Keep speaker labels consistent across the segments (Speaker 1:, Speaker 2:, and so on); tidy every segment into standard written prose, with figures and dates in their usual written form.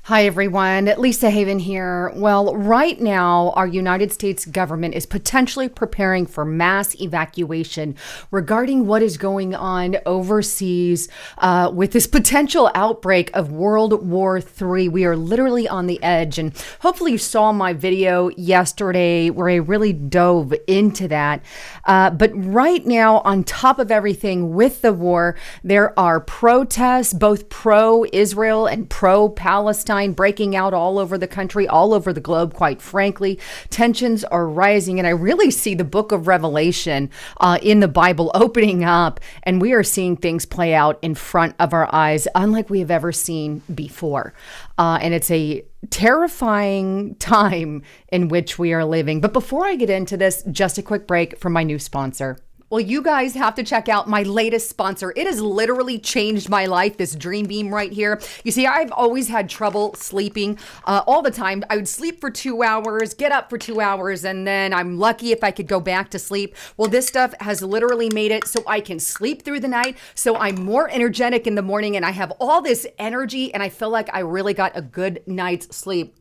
Speaker 1: Hi, everyone. Lisa Haven here. Well, right now, our United States government is potentially preparing for mass evacuation regarding what is going on overseas with this potential outbreak of World War III. We are literally on the edge. And hopefully you saw my video yesterday where I really dove into that. But right now, on top of everything with the war, there are protests, both pro-Israel and pro-Palestine, breaking out all over the country, all over the globe, quite frankly. Tensions are rising, and I really see the book of Revelation in the Bible opening up, and we are seeing things play out in front of our eyes, unlike we have ever seen before. And it's a terrifying time in which we are living. But before I get into this, just a quick break from my new sponsor. Well, you guys have to check out my latest sponsor. It has literally changed my life, this Dream Beam right here. You see, I've always had trouble sleeping all the time. I would sleep for 2 hours, get up for 2 hours, and then I'm lucky if I could go back to sleep. Well, this stuff has literally made it so I can sleep through the night, so I'm more energetic in the morning, and I have all this energy, and I feel like I really got a good night's sleep.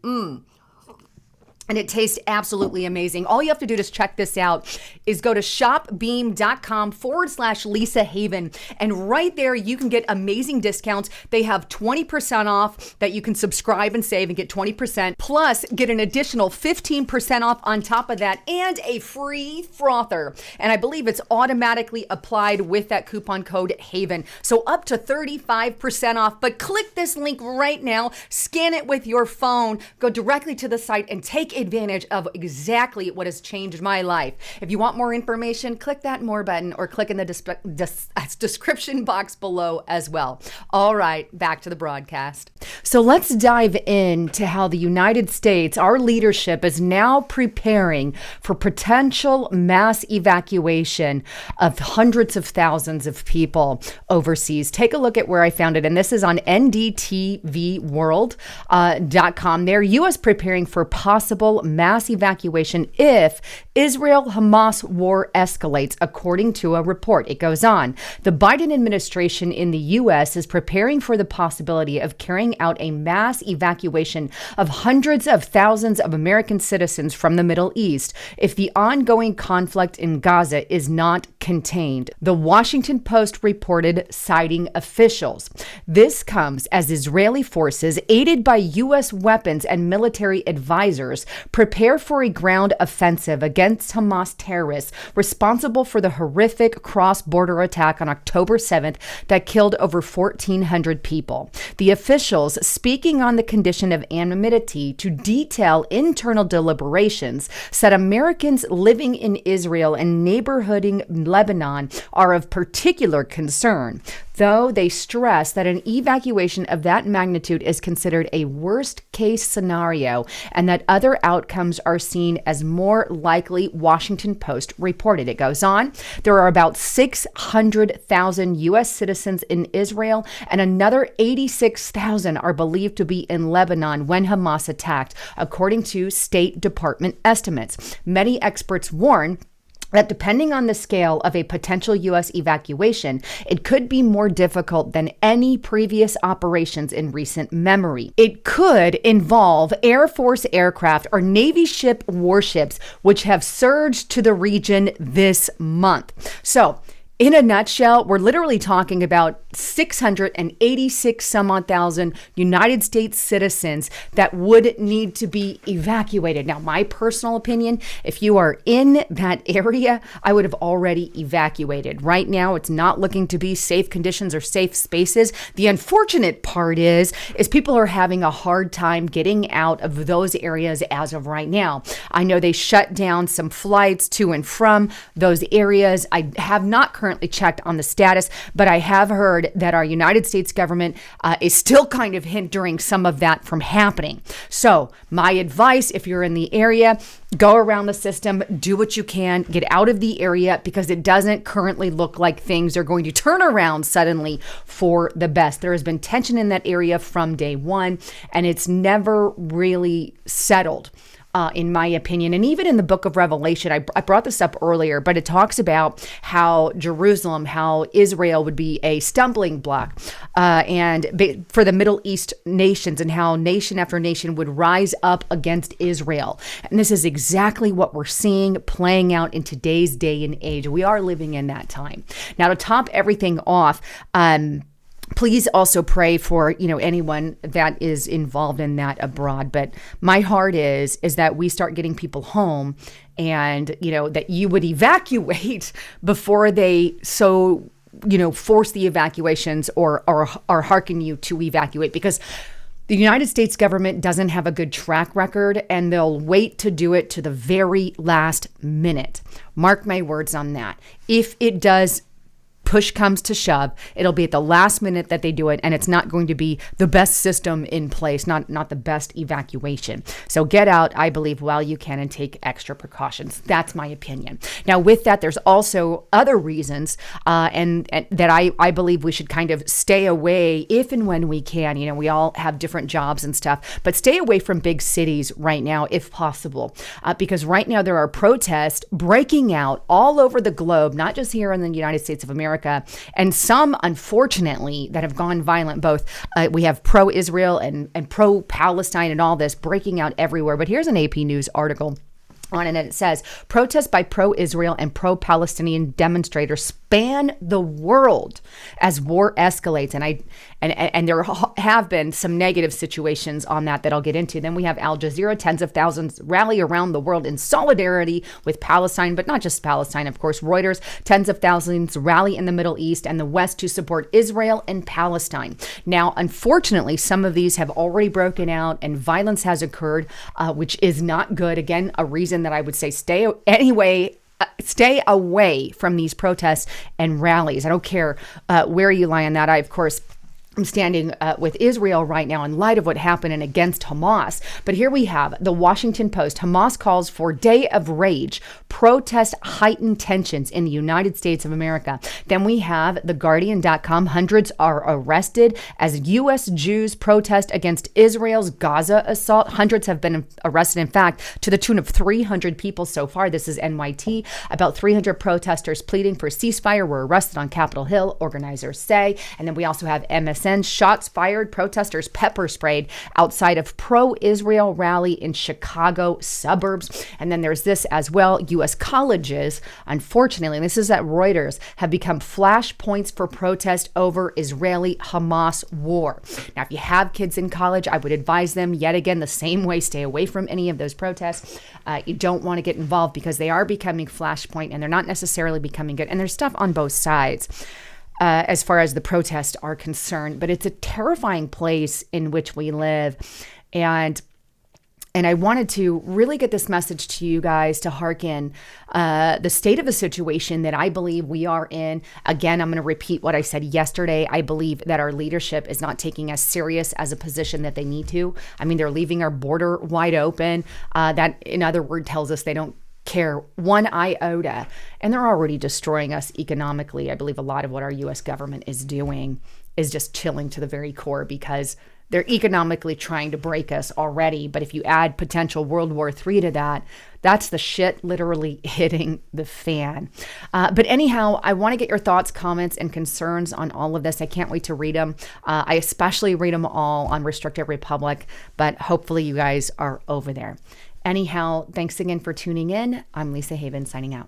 Speaker 1: And it tastes absolutely amazing. All you have to do to check this out is go to shopbeam.com/Lisa Haven. And right there, you can get amazing discounts. They have 20% off that you can subscribe and save and get 20%. Plus, get an additional 15% off on top of that and a free frother. And I believe it's automatically applied with that coupon code HAVEN. So up to 35% off. But click this link right now, scan it with your phone, go directly to the site and take advantage of exactly what has changed my life. If you want more information, click that more button or click in the description box below as well. All right, back to the broadcast. So let's dive into how the United States, our leadership, is now preparing for potential mass evacuation of hundreds of thousands of people overseas. Take a look at where I found it, and this is on ndtvworld.com. There, U.S. preparing for possible mass evacuation if Israel-Hamas war escalates, according to a report. It goes on. The Biden administration in the U.S. is preparing for the possibility of carrying out a mass evacuation of hundreds of thousands of American citizens from the Middle East if the ongoing conflict in Gaza is not contained. The Washington Post reported, citing officials. This comes as Israeli forces, aided by U.S. weapons and military advisors, prepare for a ground offensive against Hamas terrorists responsible for the horrific cross-border attack on October 7th that killed over 1,400 people. The officials, speaking on the condition of anonymity to detail internal deliberations, said Americans living in Israel and neighboring Lebanon are of particular concern, though they stress that an evacuation of that magnitude is considered a worst-case scenario and that other outcomes are seen as more likely, Washington Post reported. It goes on. There are about 600,000 U.S. citizens in Israel, and another 86,000 are believed to be in Lebanon when Hamas attacked, according to State Department estimates. Many experts warn that depending on the scale of a potential U.S. evacuation, it could be more difficult than any previous operations in recent memory. It could involve Air Force aircraft or Navy ship warships, which have surged to the region this month. So, in a nutshell, we're literally talking about 686 some odd thousand United States citizens that would need to be evacuated. Now, my personal opinion, if you are in that area, I would have already evacuated. Right now, it's not looking to be safe conditions or safe spaces. The unfortunate part is people are having a hard time getting out of those areas as of right now. I know they shut down some flights to and from those areas. I have not currently checked on the status, but I have heard that our United States government is still kind of hindering some of that from happening. So my advice, if you're in the area, go around the system, do what you can, get out of the area, because it doesn't currently look like things are going to turn around suddenly for the best. There has been tension in that area from day one, and it's never really settled. in my opinion. And even in the book of Revelation, I brought this up earlier, but it talks about how Jerusalem, how Israel would be a stumbling block for the Middle East nations, and how nation after nation would rise up against Israel. And this is exactly what we're seeing playing out in today's day and age. We are living in that time. Now, to top everything off, please also pray for, anyone that is involved in that abroad. But my heart is that we start getting people home, and, that you would evacuate before they force the evacuations or hearken you to evacuate, because the United States government doesn't have a good track record, and they'll wait to do it to the very last minute. Mark my words on that. If it does push comes to shove, it'll be at the last minute that they do it, and it's not going to be the best system in place, not the best evacuation. So get out, I believe, while you can, and take extra precautions. That's my opinion. Now, with that, there's also other reasons, and that I believe we should kind of stay away if and when we can. We all have different jobs and stuff, but stay away from big cities right now if possible, because right now there are protests breaking out all over the globe, not just here in the United States of America, and some, unfortunately, that have gone violent. Both we have pro-Israel and pro-Palestine and all this breaking out everywhere. But here's an AP News article on it, and it says, protests by pro-Israel and pro-Palestinian demonstrators span the world as war escalates. And there have been some negative situations on that I'll get into. Then we have Al Jazeera, tens of thousands rally around the world in solidarity with Palestine, but not just Palestine, of course. Reuters, tens of thousands rally in the Middle East and the West to support Israel and Palestine. Now, unfortunately, some of these have already broken out and violence has occurred, which is not good. Again, a reason that I would say stay away from these protests and rallies. I don't care where you lie on that. I'm standing with Israel right now in light of what happened and against Hamas. But here we have the Washington Post. Hamas calls for day of rage. Protest heightened tensions in the United States of America. Then we have theguardian.com. Hundreds are arrested as U.S. Jews protest against Israel's Gaza assault. Hundreds have been arrested, in fact, to the tune of 300 people so far. This is NYT. About 300 protesters pleading for ceasefire were arrested on Capitol Hill, organizers say. And then we also have MSN. Shots fired, protesters pepper sprayed outside of pro-Israel rally in Chicago suburbs. And then there's this as well. U.S. colleges, unfortunately, and this is at Reuters, have become flashpoints for protest over Israeli-Hamas war. Now, if you have kids in college, I would advise them, yet again, the same way, stay away from any of those protests. You don't want to get involved because they are becoming flashpoint, and they're not necessarily becoming good. And there's stuff on both sides. As far as the protests are concerned, but it's a terrifying place in which we live. And I wanted to really get this message to you guys to hearken the state of the situation that I believe we are in. Again, I'm going to repeat what I said yesterday. I believe that our leadership is not taking us serious as a position that they need to. I mean, they're leaving our border wide open. That, in other words, tells us they don't care one iota, and they're already destroying us economically. I believe a lot of what our U.S. government is doing is just chilling to the very core, because they're economically trying to break us already. But if you add potential World War III to that, that's the shit literally hitting the fan. But anyhow, I want to get your thoughts, comments, and concerns on all of this. I can't wait to read them. I especially read them all on Restricted Republic, but hopefully you guys are over there. Anyhow, thanks again for tuning in. I'm Lisa Haven, signing out.